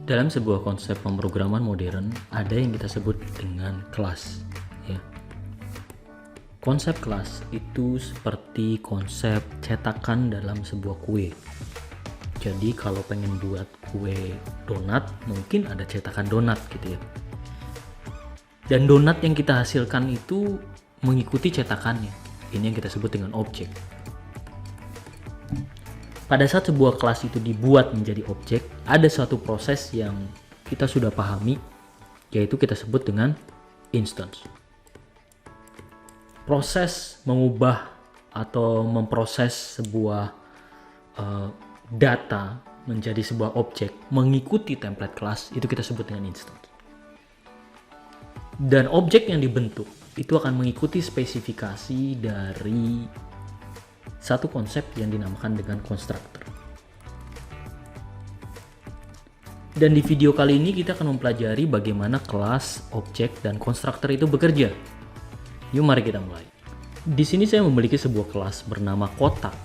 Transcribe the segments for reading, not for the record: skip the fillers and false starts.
Dalam sebuah konsep pemrograman modern, ada yang kita sebut dengan kelas. Ya. Konsep kelas itu seperti konsep cetakan dalam sebuah kue. Jadi kalau pengen buat kue donat, mungkin ada cetakan donat gitu ya. Dan donat yang kita hasilkan itu mengikuti cetakannya. Ini yang kita sebut dengan objek. Pada saat sebuah kelas itu dibuat menjadi objek, ada suatu proses yang kita sudah pahami, yaitu kita sebut dengan instance. Proses mengubah atau memproses sebuah data menjadi sebuah objek mengikuti template kelas, itu kita sebut dengan instance. Dan objek yang dibentuk itu akan mengikuti spesifikasi dari satu konsep yang dinamakan dengan constructor. Dan di video kali ini kita akan mempelajari bagaimana kelas, objek, dan constructor itu bekerja. Yuk mari kita mulai. Di sini saya memiliki sebuah kelas bernama kotak.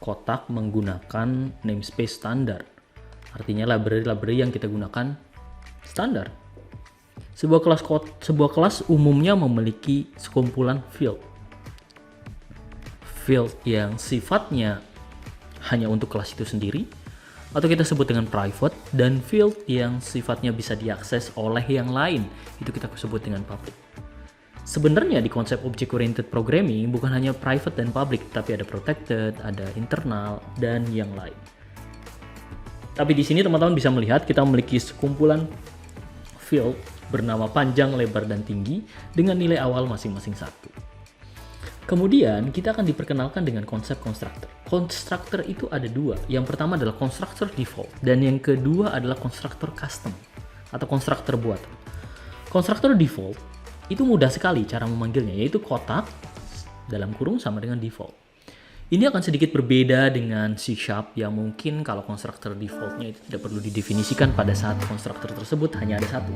Kotak menggunakan namespace standar. Artinya library yang kita gunakan standar. Sebuah kelas umumnya memiliki sekumpulan field. Field yang sifatnya hanya untuk kelas itu sendiri, atau kita sebut dengan private, dan field yang sifatnya bisa diakses oleh yang lain, itu kita sebut dengan public. Sebenarnya di konsep object oriented programming bukan hanya private dan public, tapi ada protected, ada internal, dan yang lain. Tapi di sini teman-teman bisa melihat kita memiliki sekumpulan field bernama panjang, lebar, dan tinggi dengan nilai awal masing-masing satu. Kemudian kita akan diperkenalkan dengan konsep constructor. Constructor itu ada dua. Yang pertama adalah constructor default dan yang kedua adalah constructor custom atau constructor buatan. Constructor default itu mudah sekali cara memanggilnya, yaitu kotak dalam kurung sama dengan default. Ini akan sedikit berbeda dengan C# yang mungkin kalau constructor defaultnya itu tidak perlu didefinisikan pada saat constructor tersebut hanya ada satu.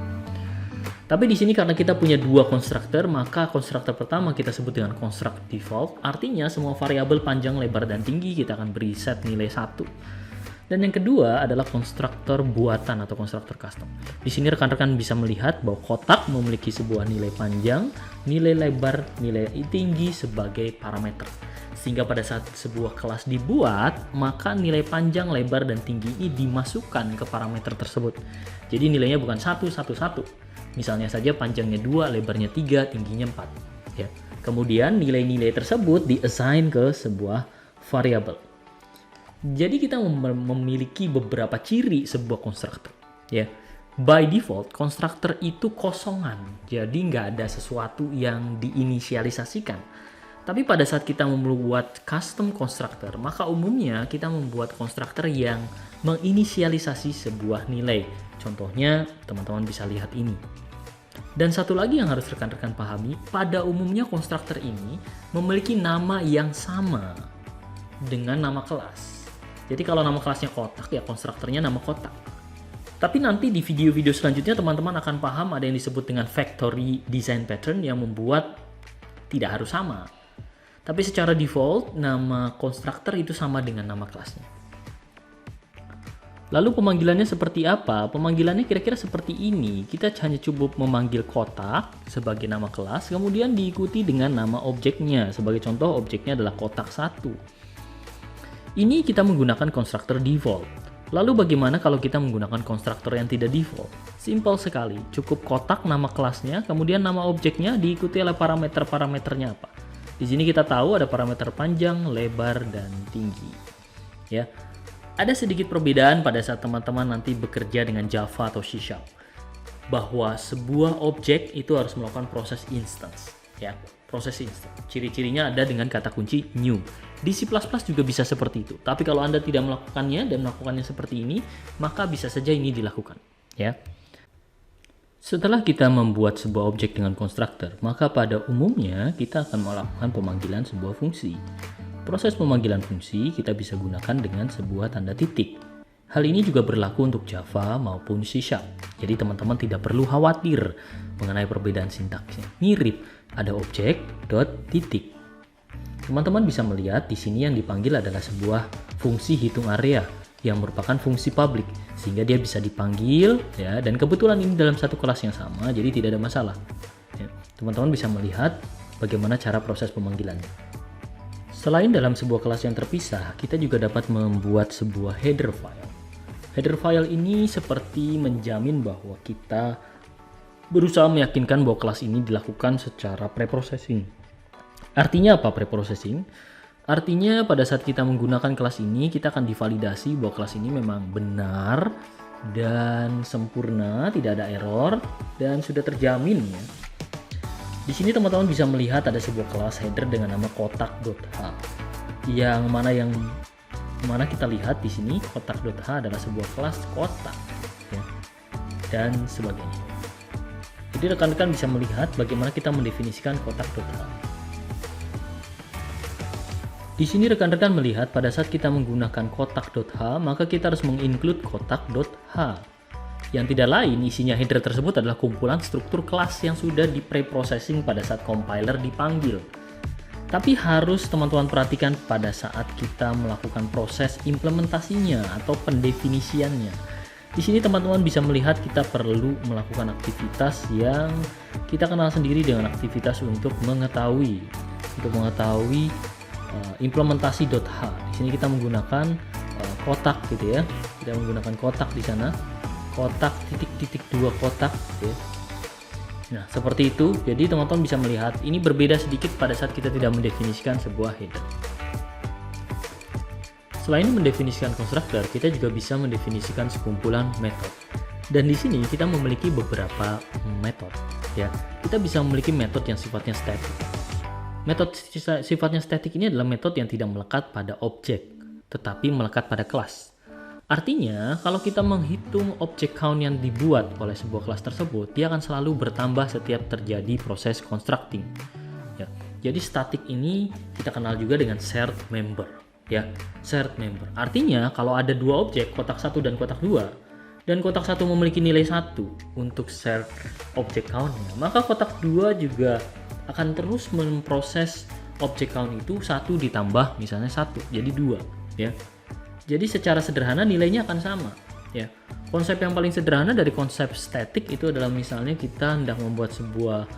Tapi di sini karena kita punya dua constructor, maka constructor pertama kita sebut dengan construct default. Artinya semua variabel panjang, lebar, dan tinggi kita akan beri set nilai 1. Dan yang kedua adalah constructor buatan atau constructor custom. Di sini rekan-rekan bisa melihat bahwa kotak memiliki sebuah nilai panjang, nilai lebar, nilai tinggi sebagai parameter. Sehingga pada saat sebuah kelas dibuat, maka nilai panjang, lebar, dan tinggi ini dimasukkan ke parameter tersebut. Jadi nilainya bukan 1, 1, 1. Misalnya saja panjangnya 2, lebarnya 3, tingginya 4. Ya. Kemudian nilai-nilai tersebut di-assign ke sebuah variabel. Jadi kita memiliki beberapa ciri sebuah constructor. Ya. By default, constructor itu kosongan. Jadi nggak ada sesuatu yang diinisialisasikan. Tapi pada saat kita membuat custom constructor, maka umumnya kita membuat constructor yang menginisialisasi sebuah nilai. Contohnya, teman-teman bisa lihat ini. Dan satu lagi yang harus rekan-rekan pahami, pada umumnya constructor ini memiliki nama yang sama dengan nama kelas. Jadi kalau nama kelasnya kotak, ya konstruktornya nama kotak. Tapi nanti di video-video selanjutnya teman-teman akan paham ada yang disebut dengan factory design pattern yang membuat tidak harus sama. Tapi secara default, nama konstruktor itu sama dengan nama kelasnya. Lalu pemanggilannya seperti apa? Pemanggilannya kira-kira seperti ini. Kita hanya cukup memanggil kotak sebagai nama kelas, kemudian diikuti dengan nama objeknya. Sebagai contoh, objeknya adalah kotak 1. Ini kita menggunakan konstruktor default. Lalu bagaimana kalau kita menggunakan konstruktor yang tidak default? Simpel sekali, cukup kotak nama kelasnya, kemudian nama objeknya diikuti oleh parameter-parameternya apa. Di sini kita tahu ada parameter panjang, lebar, dan tinggi. Ya. Ada sedikit perbedaan pada saat teman-teman nanti bekerja dengan Java atau C#, bahwa sebuah objek itu harus melakukan proses instance, ya, proses instance. Ciri-cirinya ada dengan kata kunci new. Di C++ juga bisa seperti itu. Tapi kalau Anda tidak melakukannya dan melakukannya seperti ini, maka bisa saja ini dilakukan, ya. Setelah kita membuat sebuah objek dengan konstruktor, maka pada umumnya kita akan melakukan pemanggilan sebuah fungsi. Proses pemanggilan fungsi kita bisa gunakan dengan sebuah tanda titik. Hal ini juga berlaku untuk Java maupun C#. Jadi teman-teman tidak perlu khawatir mengenai perbedaan sintaksnya. Mirip, ada objek dot titik. Teman-teman bisa melihat di sini yang dipanggil adalah sebuah fungsi hitung area yang merupakan fungsi public, sehingga dia bisa dipanggil ya, dan kebetulan ini dalam satu kelas yang sama, jadi tidak ada masalah ya. Teman-teman bisa melihat bagaimana cara proses pemanggilannya. Selain dalam sebuah kelas yang terpisah, kita juga dapat membuat sebuah header file. Header file ini seperti menjamin bahwa kita berusaha meyakinkan bahwa kelas ini dilakukan secara preprocessing. Artinya apa preprocessing? Artinya pada saat kita menggunakan kelas ini, kita akan divalidasi bahwa kelas ini memang benar dan sempurna, tidak ada error, dan sudah terjamin ya. Di sini teman-teman bisa melihat ada sebuah kelas header dengan nama kotak.h, yang mana kita lihat di sini kotak.h adalah sebuah kelas kotak ya, dan sebagainya. Jadi rekan-rekan bisa melihat bagaimana kita mendefinisikan kotak.h. Di sini rekan-rekan melihat pada saat kita menggunakan kotak.h, maka kita harus menginclude kotak.h. Yang tidak lain, isinya header tersebut adalah kumpulan struktur kelas yang sudah di pre-processing pada saat compiler dipanggil. Tapi harus teman-teman perhatikan pada saat kita melakukan proses implementasinya atau pendefinisiannya. Di sini teman-teman bisa melihat kita perlu melakukan aktivitas yang kita kenal sendiri dengan aktivitas untuk mengetahui implementasi.h. Di sini kita menggunakan kotak gitu ya. Kita menggunakan kotak di sana. Kotak titik-titik 2 kotak gitu ya. Nah, seperti itu. Jadi teman-teman bisa melihat ini berbeda sedikit pada saat kita tidak mendefinisikan sebuah header. Selain mendefinisikan konstruktor, kita juga bisa mendefinisikan sekumpulan metode. Dan di sini kita memiliki beberapa metode ya. Kita bisa memiliki metode yang sifatnya static. Metode sifatnya static ini adalah metode yang tidak melekat pada objek, tetapi melekat pada kelas. Artinya, kalau kita menghitung objek count yang dibuat oleh sebuah kelas tersebut, dia akan selalu bertambah setiap terjadi proses constructing. Ya. Jadi static ini kita kenal juga dengan shared member. Ya, shared member. Artinya, kalau ada dua objek, kotak 1 dan kotak 2, dan kotak 1 memiliki nilai 1 untuk shared objek count-nya, maka kotak 2 juga akan terus memproses objek count itu 1 ditambah misalnya 1 jadi 2 ya. Jadi secara sederhana nilainya akan sama ya. Konsep yang paling sederhana dari konsep static itu adalah misalnya kita hendak membuat sebuah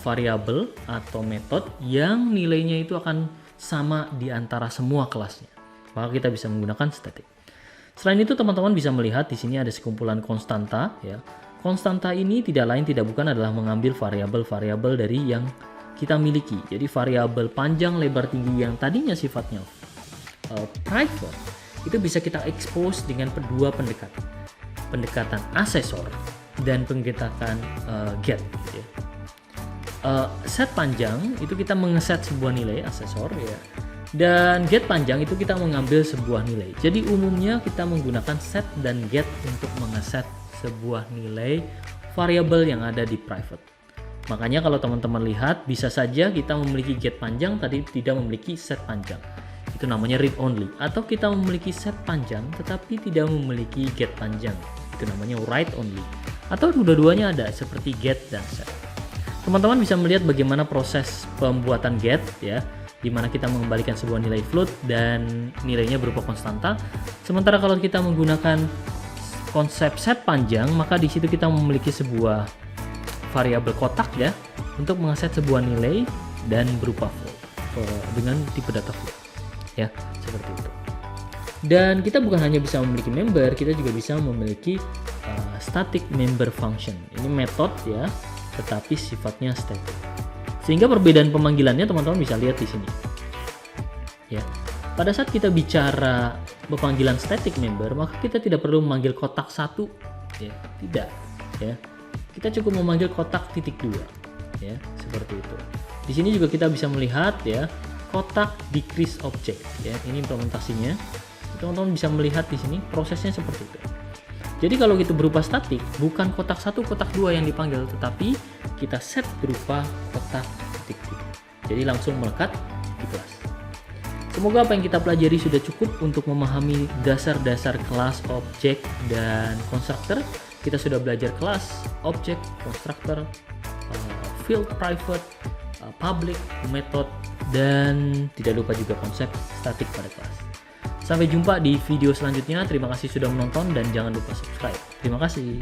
variabel atau metode yang nilainya itu akan sama di antara semua kelasnya. Maka kita bisa menggunakan static. Selain itu teman-teman bisa melihat di sini ada sekumpulan konstanta ya. Konstanta ini tidak lain tidak bukan adalah mengambil variabel-variabel dari yang kita miliki. Jadi variabel panjang, lebar, tinggi yang tadinya sifatnya private itu bisa kita expose dengan kedua pendekatan. Pendekatan asesor dan pendekatan get. Gitu ya. Set panjang itu kita mengeset sebuah nilai asesor ya. Dan get panjang itu kita mengambil sebuah nilai. Jadi umumnya kita menggunakan set dan get untuk mengeset sebuah nilai variabel yang ada di private. Makanya kalau teman-teman lihat bisa saja kita memiliki get panjang tadi tidak memiliki set panjang. Itu namanya read only. Atau kita memiliki set panjang tetapi tidak memiliki get panjang. Itu namanya write only. Atau dua-duanya ada seperti get dan set. Teman-teman bisa melihat bagaimana proses pembuatan get ya, di mana kita mengembalikan sebuah nilai float dan nilainya berupa konstanta. Sementara kalau kita menggunakan konsep set panjang, maka di situ kita memiliki sebuah variabel kotak ya untuk mengeset sebuah nilai dan berupa float dengan tipe data float ya, seperti itu. Dan kita bukan hanya bisa memiliki member, kita juga bisa memiliki static member function. Ini metode ya, tetapi sifatnya static. Sehingga perbedaan pemanggilannya teman-teman bisa lihat di sini. Ya. Pada saat kita bicara pemanggilan static member, maka kita tidak perlu memanggil kotak 1 ya, tidak ya. Kita cukup memanggil kotak titik 2 ya, seperti itu. Di sini juga kita bisa melihat ya, kotak decrease object ya. Ini implementasinya. Teman-teman bisa melihat di sini prosesnya seperti itu. Jadi kalau itu berupa statik, bukan kotak 1, kotak 2 yang dipanggil, tetapi kita set berupa kotak titik-titik. Jadi langsung melekat di kelas. Semoga apa yang kita pelajari sudah cukup untuk memahami dasar-dasar kelas, objek, dan konstruktor. Kita sudah belajar kelas, objek, konstruktor, field, private, public, method, dan tidak lupa juga konsep statik pada kelas. Sampai jumpa di video selanjutnya. Terima kasih sudah menonton dan jangan lupa subscribe. Terima kasih.